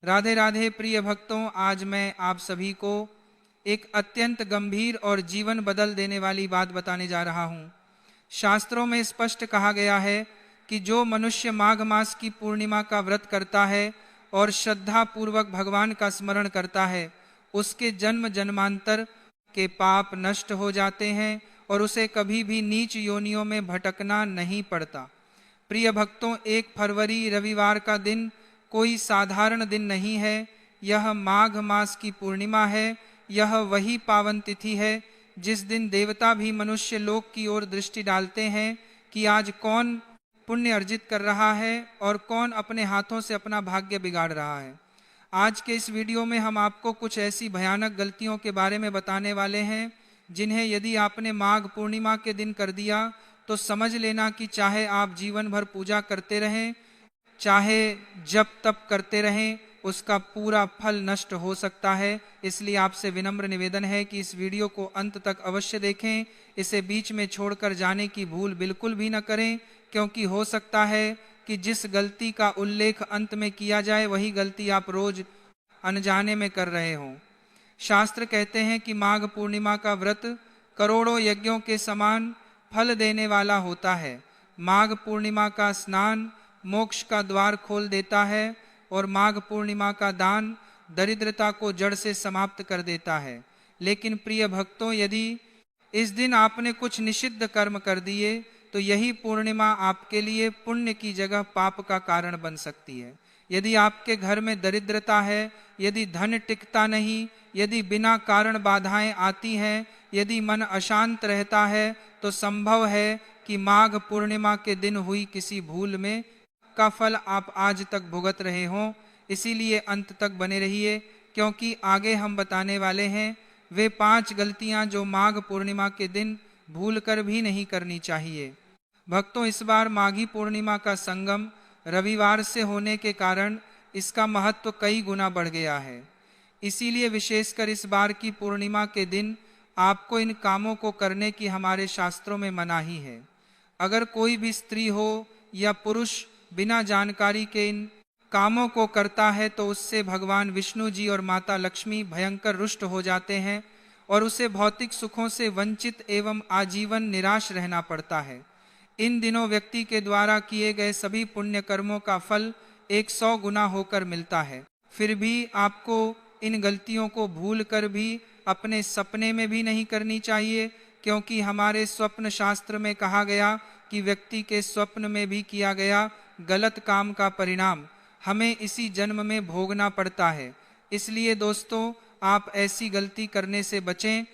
राधे राधे प्रिय भक्तों, आज मैं आप सभी को एक अत्यंत गंभीर और जीवन बदल देने वाली बात बताने जा रहा हूँ। शास्त्रों में स्पष्ट कहा गया है कि जो मनुष्य माघ मास की पूर्णिमा का व्रत करता है और श्रद्धा पूर्वक भगवान का स्मरण करता है, उसके जन्म जन्मांतर के पाप नष्ट हो जाते हैं और उसे कभी भी नीच योनियों में भटकना नहीं पड़ता। प्रिय भक्तों, 1 फरवरी रविवार का दिन कोई साधारण दिन नहीं है। यह माघ मास की पूर्णिमा है। यह वही पावन तिथि है जिस दिन देवता भी मनुष्य लोक की ओर दृष्टि डालते हैं कि आज कौन पुण्य अर्जित कर रहा है और कौन अपने हाथों से अपना भाग्य बिगाड़ रहा है। आज के इस वीडियो में हम आपको कुछ ऐसी भयानक गलतियों के बारे में बताने वाले हैं जिन्हें यदि आपने माघ पूर्णिमा के दिन कर दिया तो समझ लेना कि चाहे आप जीवन भर पूजा करते रहें, चाहे जप तप करते रहें, उसका पूरा फल नष्ट हो सकता है। इसलिए आपसे विनम्र निवेदन है कि इस वीडियो को अंत तक अवश्य देखें। इसे बीच में छोड़कर जाने की भूल बिल्कुल भी न करें, क्योंकि हो सकता है कि जिस गलती का उल्लेख अंत में किया जाए वही गलती आप रोज अनजाने में कर रहे हों। शास्त्र कहते हैं कि माघ पूर्णिमा का व्रत करोड़ों यज्ञों के समान फल देने वाला होता है। माघ पूर्णिमा का स्नान मोक्ष का द्वार खोल देता है और माघ पूर्णिमा का दान दरिद्रता को जड़ से समाप्त कर देता है। लेकिन प्रिय भक्तों, यदि इस दिन आपने कुछ निषिद्ध कर्म कर दिए तो यही पूर्णिमा आपके लिए पुण्य की जगह पाप का कारण बन सकती है। यदि आपके घर में दरिद्रता है, यदि धन टिकता नहीं, यदि बिना कारण बाधाएं आती हैं, यदि मन अशांत रहता है, तो संभव है कि माघ पूर्णिमा के दिन हुई किसी भूल में का फल आप आज तक भुगत रहे हों। इसीलिए अंत तक बने रहिए, क्योंकि आगे हम बताने वाले हैं वे 5 गलतियां जो माघ पूर्णिमा के दिन भूलकर भी नहीं करनी चाहिए। भक्तों, इस बार माघी पूर्णिमा का संगम रविवार से होने के कारण इसका महत्व कई गुना बढ़ गया है। इसीलिए विशेषकर इस बार की पूर्णिमा के दिन आपको इन कामों को करने की हमारे शास्त्रों में मनाही है। अगर कोई भी स्त्री हो या पुरुष बिना जानकारी के इन कामों को करता है तो उससे भगवान विष्णु जी और माता लक्ष्मी भयंकर रुष्ट हो जाते हैं और उसे भौतिक सुखों से वंचित एवं आजीवन निराश रहना पड़ता है। इन दिनों व्यक्ति के द्वारा किए गए सभी पुण्य कर्मों का फल 100 गुना होकर मिलता है। फिर भी आपको इन गलतियों को भूल कर भी अपने सपने में भी नहीं करनी चाहिए, क्योंकि हमारे स्वप्न शास्त्र में कहा गया कि व्यक्ति के स्वप्न में भी किया गया गलत काम का परिणाम हमें इसी जन्म में भोगना पड़ता है। इसलिए दोस्तों, आप ऐसी गलती करने से बचें।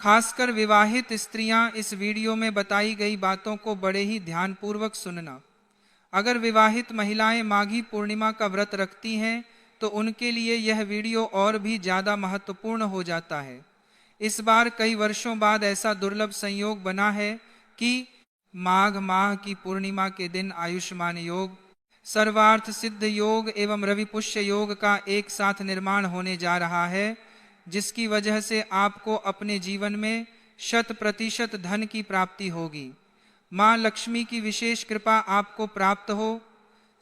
खासकर विवाहित स्त्रियां इस वीडियो में बताई गई बातों को बड़े ही ध्यानपूर्वक सुनना। अगर विवाहित महिलाएं माघी पूर्णिमा का व्रत रखती हैं तो उनके लिए यह वीडियो और भी ज्यादा महत्वपूर्ण हो जाता है। इस बार कई वर्षों बाद ऐसा दुर्लभ संयोग बना है कि माघ माह की पूर्णिमा के दिन आयुष्मान योग, सर्वार्थ सिद्ध योग एवं रवि पुष्य योग का एक साथ निर्माण होने जा रहा है, जिसकी वजह से आपको अपने जीवन में 100% धन की प्राप्ति होगी। माँ लक्ष्मी की विशेष कृपा आपको प्राप्त हो।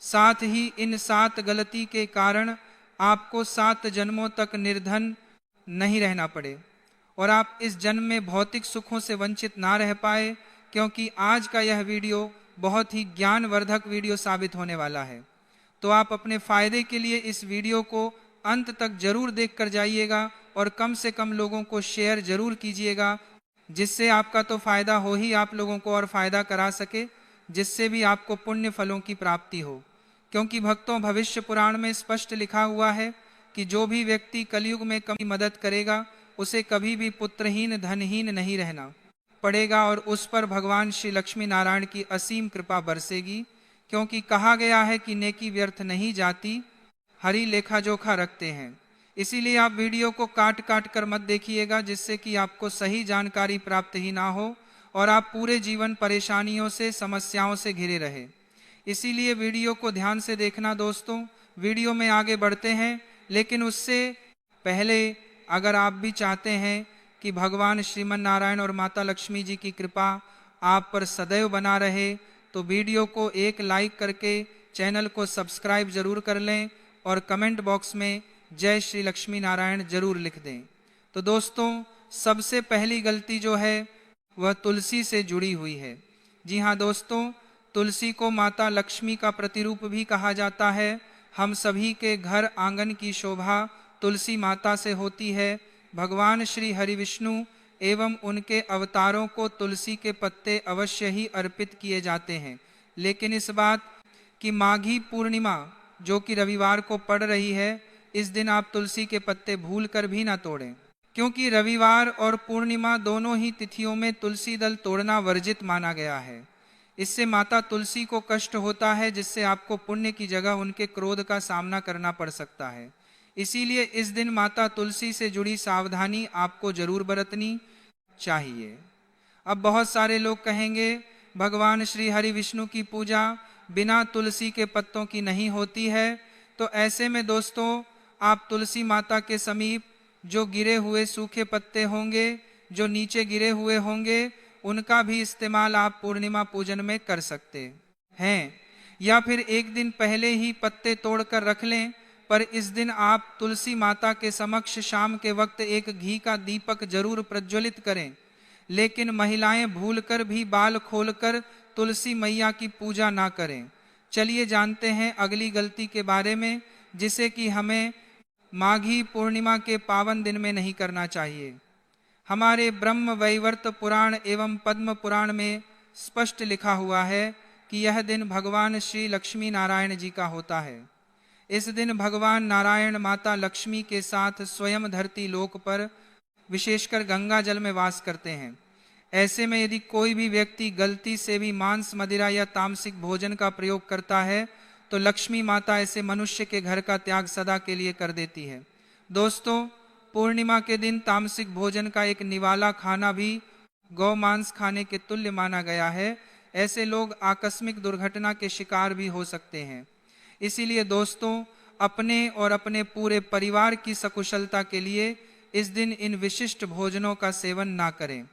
साथ ही इन 7 गलती के कारण आपको 7 जन्मों तक निर्धन नहीं रहना पड़े और आप इस जन्म में भौतिक सुखों से वंचित ना रह पाए, क्योंकि आज का यह वीडियो बहुत ही ज्ञानवर्धक वीडियो साबित होने वाला है। तो आप अपने फायदे के लिए इस वीडियो को अंत तक जरूर देख कर जाइएगा और कम से कम लोगों को शेयर जरूर कीजिएगा, जिससे आपका तो फायदा हो ही, आप लोगों को और फायदा करा सके, जिससे भी आपको पुण्य फलों की प्राप्ति हो। क्योंकि भक्तों, भविष्य पुराण में स्पष्ट लिखा हुआ है कि जो भी व्यक्ति कलयुग में कभी मदद करेगा उसे कभी भी पुत्रहीन धनहीन नहीं रहना पड़ेगा और उस पर भगवान श्री लक्ष्मी नारायण की असीम कृपा बरसेगी। क्योंकि कहा गया है कि नेकी व्यर्थ नहीं जाती, हरि लेखा जोखा रखते हैं। इसीलिए आप वीडियो को काट काट कर मत देखिएगा, जिससे कि आपको सही जानकारी प्राप्त ही ना हो और आप पूरे जीवन परेशानियों से, समस्याओं से घिरे रहे। इसीलिए वीडियो को ध्यान से देखना दोस्तों। वीडियो में आगे बढ़ते हैं, लेकिन उससे पहले अगर आप भी चाहते हैं कि भगवान श्रीमन नारायण और माता लक्ष्मी जी की कृपा आप पर सदैव बना रहे, तो वीडियो को एक लाइक करके चैनल को सब्सक्राइब जरूर कर लें और कमेंट बॉक्स में जय श्री लक्ष्मी नारायण जरूर लिख दें। तो दोस्तों, सबसे पहली गलती जो है वह तुलसी से जुड़ी हुई है। जी हाँ दोस्तों, तुलसी को माता लक्ष्मी का प्रतिरूप भी कहा जाता है। हम सभी के घर आंगन की शोभा तुलसी माता से होती है। भगवान श्री हरि विष्णु एवं उनके अवतारों को तुलसी के पत्ते अवश्य ही अर्पित किए जाते हैं। लेकिन इस बात की माघी पूर्णिमा जो कि रविवार को पड़ रही है, इस दिन आप तुलसी के पत्ते भूल कर भी ना तोड़ें, क्योंकि रविवार और पूर्णिमा दोनों ही तिथियों में तुलसी दल तोड़ना वर्जित माना गया है। इससे माता तुलसी को कष्ट होता है, जिससे आपको पुण्य की जगह उनके क्रोध का सामना करना पड़ सकता है। इसीलिए इस दिन माता तुलसी से जुड़ी सावधानी आपको जरूर बरतनी चाहिए। अब बहुत सारे लोग कहेंगे भगवान श्री हरि विष्णु की पूजा बिना तुलसी के पत्तों की नहीं होती है। तो ऐसे में दोस्तों, आप तुलसी माता के समीप जो गिरे हुए सूखे पत्ते होंगे, जो नीचे गिरे हुए होंगे, उनका भी इस्तेमाल आप पूर्णिमा पूजन में कर सकते हैं। या फिर एक दिन पहले ही पत्ते तोड़कर रख लें, पर इस दिन आप तुलसी माता के समक्ष शाम के वक्त एक घी का दीपक जरूर प्रज्वलित करें। लेकिन महिलाएं भूलकर भी बाल खोलकर तुलसी मैया की पूजा ना करें। चलिए जानते हैं अगली गलती के बारे में, जिसे कि हमें माघी पूर्णिमा के पावन दिन में नहीं करना चाहिए। हमारे ब्रह्म वैवर्त पुराण एवं पद्म पुराण में स्पष्ट लिखा हुआ है कि यह दिन भगवान श्री लक्ष्मी नारायण जी का होता है। इस दिन भगवान नारायण माता लक्ष्मी के साथ स्वयं धरती लोक पर विशेषकर गंगा जल में वास करते हैं। ऐसे में यदि कोई भी व्यक्ति गलती से भी मांस, मदिरा या तामसिक भोजन का प्रयोग करता है, तो लक्ष्मी माता ऐसे मनुष्य के घर का त्याग सदा के लिए कर देती है। दोस्तों, पूर्णिमा के दिन तामसिक भोजन का एक निवाला खाना भी गौ मांस खाने के तुल्य माना गया है। ऐसे लोग आकस्मिक दुर्घटना के शिकार भी हो सकते हैं। इसीलिए दोस्तों, अपने और अपने पूरे परिवार की सकुशलता के लिए इस दिन इन विशिष्ट भोजनों का सेवन ना करें।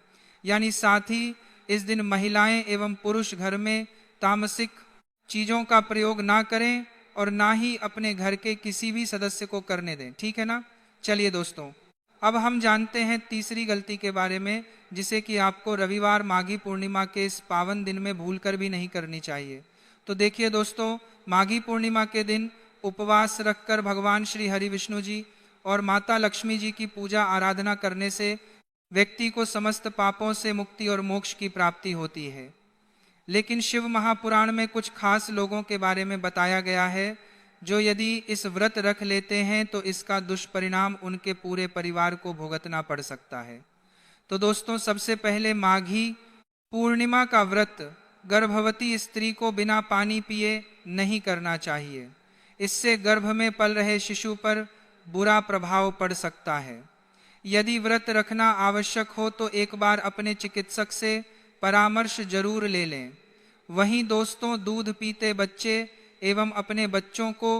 यानी साथ ही इस दिन महिलाएं एवं पुरुष घर में तामसिक चीजों का प्रयोग ना करें और ना ही अपने घर के किसी भी सदस्य को करने दें। ठीक है ना? चलिए दोस्तों, अब हम जानते हैं तीसरी गलती के बारे में, जिसे कि आपको रविवार माघी पूर्णिमा के इस पावन दिन में भूलकर भी नहीं करनी चाहिए। तो देखिए दोस्तों, माघी पूर्णिमा के दिन उपवास रखकर भगवान श्री हरि विष्णु जी और माता लक्ष्मी जी की पूजा आराधना करने से व्यक्ति को समस्त पापों से मुक्ति और मोक्ष की प्राप्ति होती है। लेकिन शिव महापुराण में कुछ खास लोगों के बारे में बताया गया है, जो यदि इस व्रत रख लेते हैं तो इसका दुष्परिणाम उनके पूरे परिवार को भुगतना पड़ सकता है। तो दोस्तों, सबसे पहले माघी पूर्णिमा का व्रत गर्भवती स्त्री को बिना पानी पिए नहीं करना चाहिए। इससे गर्भ में पल रहे शिशु पर बुरा प्रभाव पड़ सकता है। यदि व्रत रखना आवश्यक हो तो एक बार अपने चिकित्सक से परामर्श जरूर ले लें। वहीं दोस्तों, दूध पीते बच्चे एवं अपने बच्चों को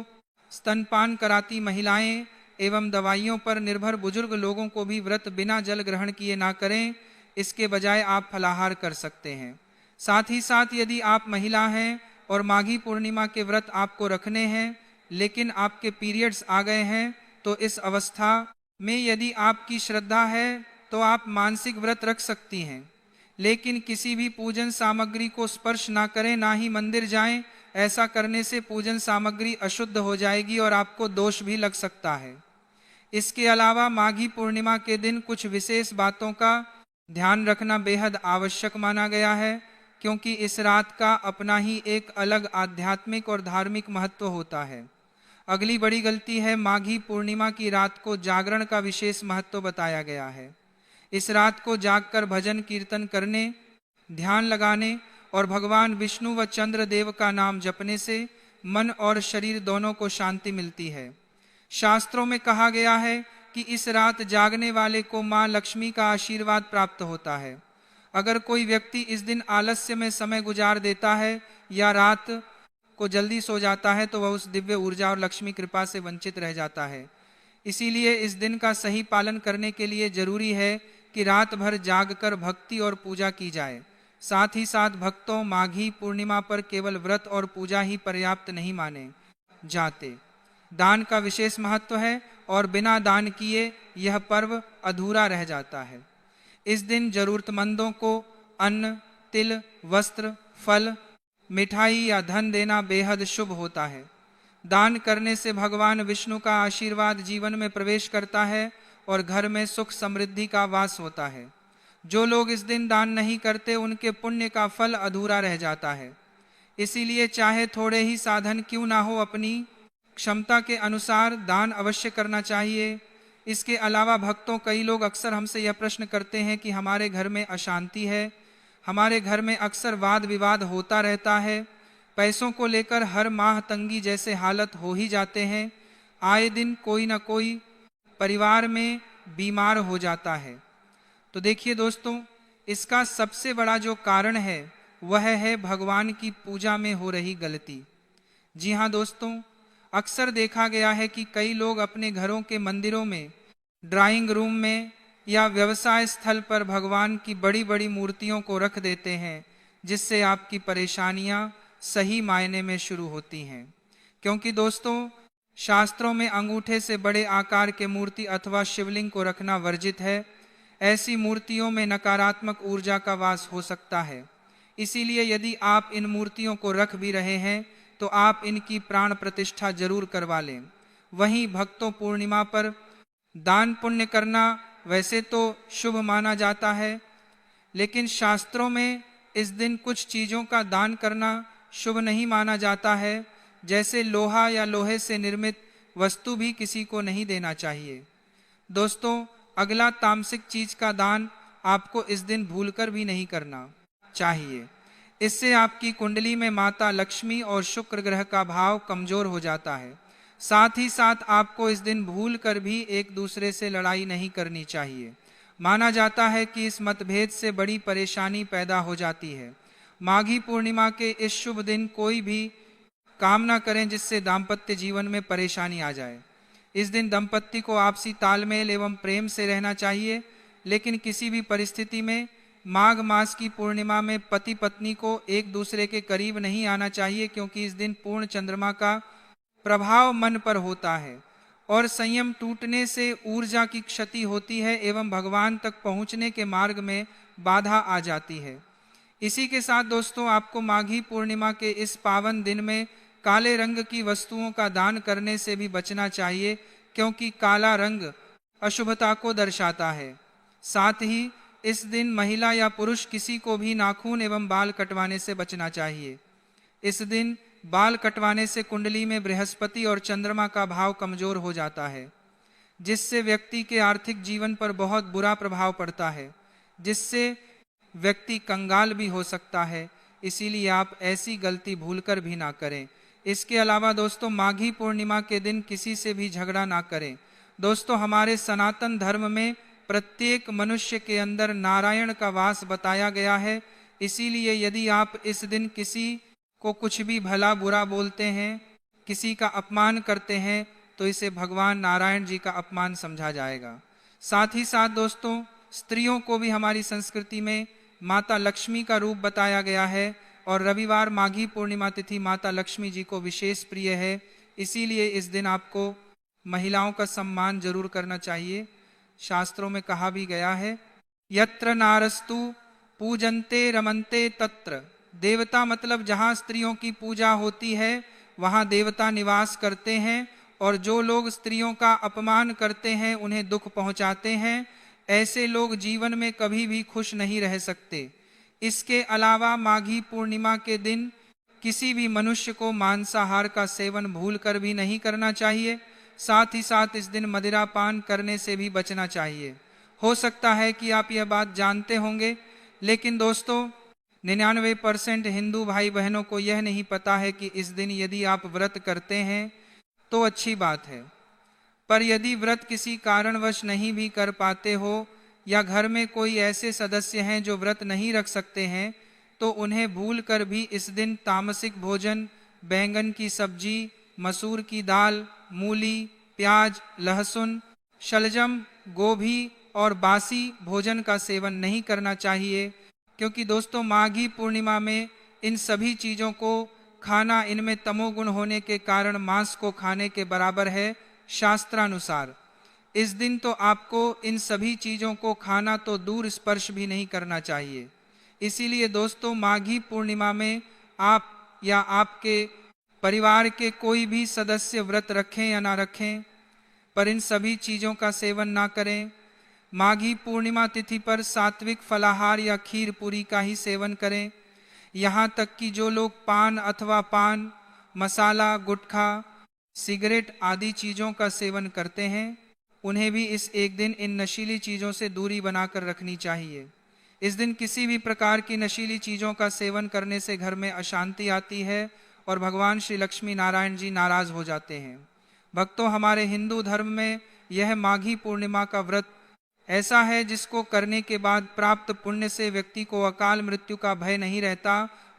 स्तनपान कराती महिलाएं एवं दवाइयों पर निर्भर बुजुर्ग लोगों को भी व्रत बिना जल ग्रहण किए ना करें। इसके बजाय आप फलाहार कर सकते हैं। साथ ही साथ यदि आप महिला हैं और माघी पूर्णिमा के व्रत आपको रखने हैं, लेकिन आपके पीरियड्स आ गए हैं, तो इस अवस्था में यदि आपकी श्रद्धा है तो आप मानसिक व्रत रख सकती हैं। लेकिन किसी भी पूजन सामग्री को स्पर्श ना करें, ना ही मंदिर जाएं। ऐसा करने से पूजन सामग्री अशुद्ध हो जाएगी और आपको दोष भी लग सकता है। इसके अलावा माघी पूर्णिमा के दिन कुछ विशेष बातों का ध्यान रखना बेहद आवश्यक माना गया है, क्योंकि इस रात का अपना ही एक अलग आध्यात्मिक और धार्मिक महत्व होता है। अगली बड़ी गलती है, माघी पूर्णिमा की रात को जागरण का विशेष महत्व बताया गया है। इस रात को जागकर भजन कीर्तन करने, ध्यान लगाने और भगवान विष्णु व चंद्र देव का नाम जपने से मन और शरीर दोनों को शांति मिलती है। शास्त्रों में कहा गया है कि इस रात जागने वाले को मां लक्ष्मी का आशीर्वाद प्राप्त होता है। अगर कोई व्यक्ति इस दिन आलस्य में समय गुजार देता है या रात को जल्दी सो जाता है, तो वह उस दिव्य ऊर्जा और लक्ष्मी कृपा से वंचित रह जाता है। इसीलिए इस दिन का सही पालन करने के लिए जरूरी है कि रात भर जागकर भक्ति और पूजा की जाए। साथ ही साथ भक्तों, माघी पूर्णिमा पर केवल व्रत और पूजा ही पर्याप्त नहीं माने जाते। दान का विशेष महत्व है और बिना दान किए यह पर्व अधूरा रह जाता है। इस दिन जरूरतमंदों को अन्न, तिल, वस्त्र, फल, मिठाई या धन देना बेहद शुभ होता है। दान करने से भगवान विष्णु का आशीर्वाद जीवन में प्रवेश करता है और घर में सुख समृद्धि का वास होता है। जो लोग इस दिन दान नहीं करते उनके पुण्य का फल अधूरा रह जाता है। इसीलिए चाहे थोड़े ही साधन क्यों ना हो, अपनी क्षमता के अनुसार दान अवश्य करना चाहिए। इसके अलावा भक्तों, कई लोग अक्सर हमसे यह प्रश्न करते हैं कि हमारे घर में अशांति है, हमारे घर में अक्सर वाद विवाद होता रहता है, पैसों को लेकर हर माह तंगी जैसे हालत हो ही जाते हैं, आए दिन कोई ना कोई परिवार में बीमार हो जाता है। तो देखिए दोस्तों, इसका सबसे बड़ा जो कारण है वह है भगवान की पूजा में हो रही गलती। जी हाँ दोस्तों, अक्सर देखा गया है कि कई लोग अपने घरों के मंदिरों में, ड्राइंग रूम में या व्यवसाय स्थल पर भगवान की बड़ी बड़ी मूर्तियों को रख देते हैं, जिससे आपकी परेशानियां सही मायने में शुरू होती हैं। क्योंकि दोस्तों, शास्त्रों में अंगूठे से बड़े आकार के मूर्ति अथवा शिवलिंग को रखना वर्जित है। ऐसी मूर्तियों में नकारात्मक ऊर्जा का वास हो सकता है। इसीलिए यदि आप इन मूर्तियों को रख भी रहे हैं तो आप इनकी प्राण प्रतिष्ठा जरूर करवा लें। वहीं भक्तों, पूर्णिमा पर दान पुण्य करना वैसे तो शुभ माना जाता है, लेकिन शास्त्रों में इस दिन कुछ चीज़ों का दान करना शुभ नहीं माना जाता है। जैसे लोहा या लोहे से निर्मित वस्तु भी किसी को नहीं देना चाहिए। दोस्तों, अगला तामसिक चीज का दान आपको इस दिन भूलकर भी नहीं करना चाहिए। इससे आपकी कुंडली में माता लक्ष्मी और शुक्र ग्रह का भाव कमजोर हो जाता है। साथ ही साथ आपको इस दिन भूल कर भी एक दूसरे से लड़ाई नहीं करनी चाहिए। माना जाता है कि इस मतभेद से बड़ी परेशानी पैदा हो जाती है। माघी पूर्णिमा के इस शुभ दिन कोई भी काम ना करें जिससे दाम्पत्य जीवन में परेशानी आ जाए। इस दिन दंपत्ति को आपसी तालमेल एवं प्रेम से रहना चाहिए, लेकिन किसी भी परिस्थिति में माघ मास की पूर्णिमा में पति पत्नी को एक दूसरे के करीब नहीं आना चाहिए, क्योंकि इस दिन पूर्ण चंद्रमा का प्रभाव मन पर होता है और संयम टूटने से ऊर्जा की क्षति होती है एवं भगवान तक पहुंचने के मार्ग में बाधा आ जाती है। इसी के साथ दोस्तों, आपको माघी पूर्णिमा के इस पावन दिन में काले रंग की वस्तुओं का दान करने से भी बचना चाहिए, क्योंकि काला रंग अशुभता को दर्शाता है। साथ ही इस दिन महिला या पुरुष किसी को भी नाखून एवं बाल कटवाने से बचना चाहिए। इस दिन बाल कटवाने से कुंडली में बृहस्पति और चंद्रमा का भाव कमजोर हो जाता है, जिससे व्यक्ति के आर्थिक जीवन पर बहुत बुरा प्रभाव पड़ता है, जिससे व्यक्ति कंगाल भी हो सकता है। इसीलिए आप ऐसी गलती भूलकर भी ना करें। इसके अलावा दोस्तों, माघी पूर्णिमा के दिन किसी से भी झगड़ा ना करें। दोस्तों, हमारे सनातन धर्म में प्रत्येक मनुष्य के अंदर नारायण का वास बताया गया है। इसीलिए यदि आप इस दिन किसी को कुछ भी भला बुरा बोलते हैं, किसी का अपमान करते हैं, तो इसे भगवान नारायण जी का अपमान समझा जाएगा। साथ ही साथ दोस्तों, स्त्रियों को भी हमारी संस्कृति में माता लक्ष्मी का रूप बताया गया है और रविवार माघी पूर्णिमा तिथि माता लक्ष्मी जी को विशेष प्रिय है। इसीलिए इस दिन आपको महिलाओं का सम्मान जरूर करना चाहिए। शास्त्रों में कहा भी गया है, यत्र नारस्तु पूजन्ते रमन्ते तत्र। देवता मतलब जहाँ स्त्रियों की पूजा होती है वहाँ देवता निवास करते हैं, और जो लोग स्त्रियों का अपमान करते हैं, उन्हें दुख पहुँचाते हैं, ऐसे लोग जीवन में कभी भी खुश नहीं रह सकते। इसके अलावा माघी पूर्णिमा के दिन किसी भी मनुष्य को मांसाहार का सेवन भूलकर भी नहीं करना चाहिए। साथ ही साथ इस दिन मदिरा पान करने से भी बचना चाहिए। हो सकता है कि आप यह बात जानते होंगे, लेकिन दोस्तों 99% हिंदू भाई बहनों को यह नहीं पता है कि इस दिन यदि आप व्रत करते हैं तो अच्छी बात है, पर यदि व्रत किसी कारणवश नहीं भी कर पाते हो या घर में कोई ऐसे सदस्य हैं जो व्रत नहीं रख सकते हैं, तो उन्हें भूल कर भी इस दिन तामसिक भोजन, बैंगन की सब्जी, मसूर की दाल, मूली, प्याज, लहसुन, शलजम, गोभी और बासी भोजन का सेवन नहीं करना चाहिए, क्योंकि दोस्तों माघी पूर्णिमा में इन सभी चीज़ों को खाना इनमें तमोगुण होने के कारण मांस को खाने के बराबर है शास्त्रानुसार। इस दिन तो आपको इन सभी चीजों को खाना तो दूर स्पर्श भी नहीं करना चाहिए। इसीलिए दोस्तों, माघी पूर्णिमा में आप या आपके परिवार के कोई भी सदस्य व्रत रखें या ना रखें, पर इन सभी चीजों का सेवन ना करें। माघी पूर्णिमा तिथि पर सात्विक फलाहार या खीर पूरी का ही सेवन करें। यहाँ तक कि जो लोग पान अथवा पान मसाला, गुटखा, सिगरेट आदि चीजों का सेवन करते हैं, उन्हें भी इस एक दिन इन नशीली चीजों से दूरी बनाकर रखनी चाहिए। इस दिन किसी भी प्रकार की नशीली चीजों का सेवन करने से घर में अशांति आती है और भगवान श्री लक्ष्मी नारायण जी नाराज हो जाते हैं। भक्तों, हमारे हिंदू धर्म में यह माघी पूर्णिमा का व्रत ऐसा है जिसको करने के बाद प्राप्त पुण्य से व्यक्ति को अकाल मृत्यु का भय नहीं रहता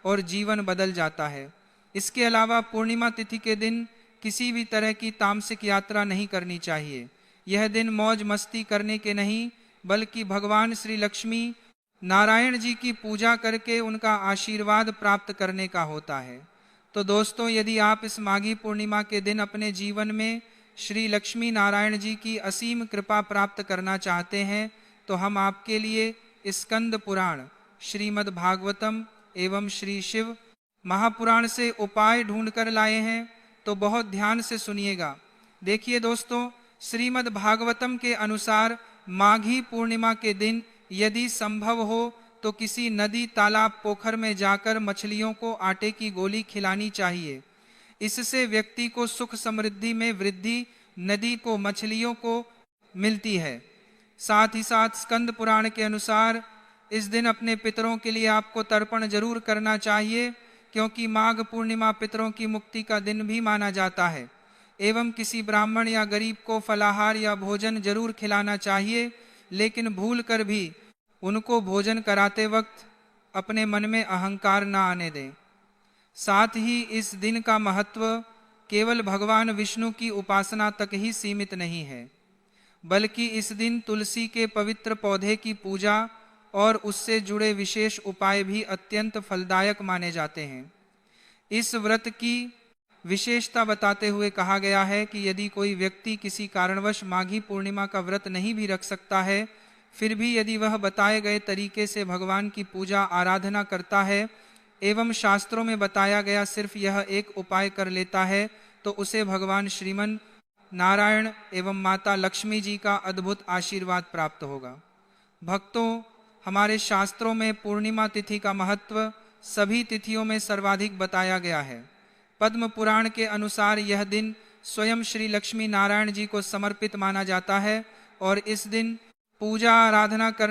और जीवन बदल जाता है। इसके अलावा पूर्णिमा तिथि के दिन किसी भी तरह की तामसिक यात्रा नहीं करनी चाहिए। यह दिन मौज मस्ती करने के नहीं, बल्कि भगवान श्री लक्ष्मी नारायण जी की पूजा करके उनका आशीर्वाद प्राप्त करने का होता है। तो दोस्तों, यदि आप इस माघी पूर्णिमा के दिन अपने जीवन में श्री लक्ष्मी नारायण जी की असीम कृपा प्राप्त करना चाहते हैं, तो हम आपके लिए स्कंद पुराण, श्रीमद् भागवतम एवं श्री शिव महापुराण से उपाय ढूंढ कर लाए हैं। तो बहुत ध्यान से सुनिएगा। देखिए दोस्तों, श्रीमद् भागवतम के अनुसार माघी पूर्णिमा के दिन यदि संभव हो तो किसी नदी, तालाब, पोखर में जाकर मछलियों को आटे की गोली खिलानी चाहिए। इससे व्यक्ति को सुख समृद्धि में वृद्धि नदी को, मछलियों को मिलती है। साथ ही साथ स्कंद पुराण के अनुसार इस दिन अपने पितरों के लिए आपको तर्पण जरूर करना चाहिए, क्योंकि माघ पूर्णिमा पितरों की मुक्ति का दिन भी माना जाता है। एवं किसी ब्राह्मण या गरीब को फलाहार या भोजन जरूर खिलाना चाहिए, लेकिन भूल कर भी उनको भोजन कराते वक्त अपने मन में अहंकार न आने दें। साथ ही इस दिन का महत्व केवल भगवान विष्णु की उपासना तक ही सीमित नहीं है, बल्कि इस दिन तुलसी के पवित्र पौधे की पूजा और उससे जुड़े विशेष उपाय भी अत्यंत फलदायक माने जाते हैं। इस व्रत की विशेषता बताते हुए कहा गया है कि यदि कोई व्यक्ति किसी कारणवश माघी पूर्णिमा का व्रत नहीं भी रख सकता है, फिर भी यदि वह बताए गए तरीके से भगवान की पूजा आराधना करता है एवं शास्त्रों में बताया गया सिर्फ यह एक उपाय कर लेता है, तो उसे भगवान श्रीमन नारायण एवं माता लक्ष्मी जी का अद्भुत आशीर्वाद प्राप्त होगा। भक्तों, हमारे शास्त्रों में पूर्णिमा तिथि का महत्व सभी तिथियों में सर्वाधिक बताया गया है। पद्म पुराण के अनुसार यह दिन स्वयं श्री लक्ष्मी नारायण जी को समर्पित माना जाता है और इस दिन पूजा आराधना कर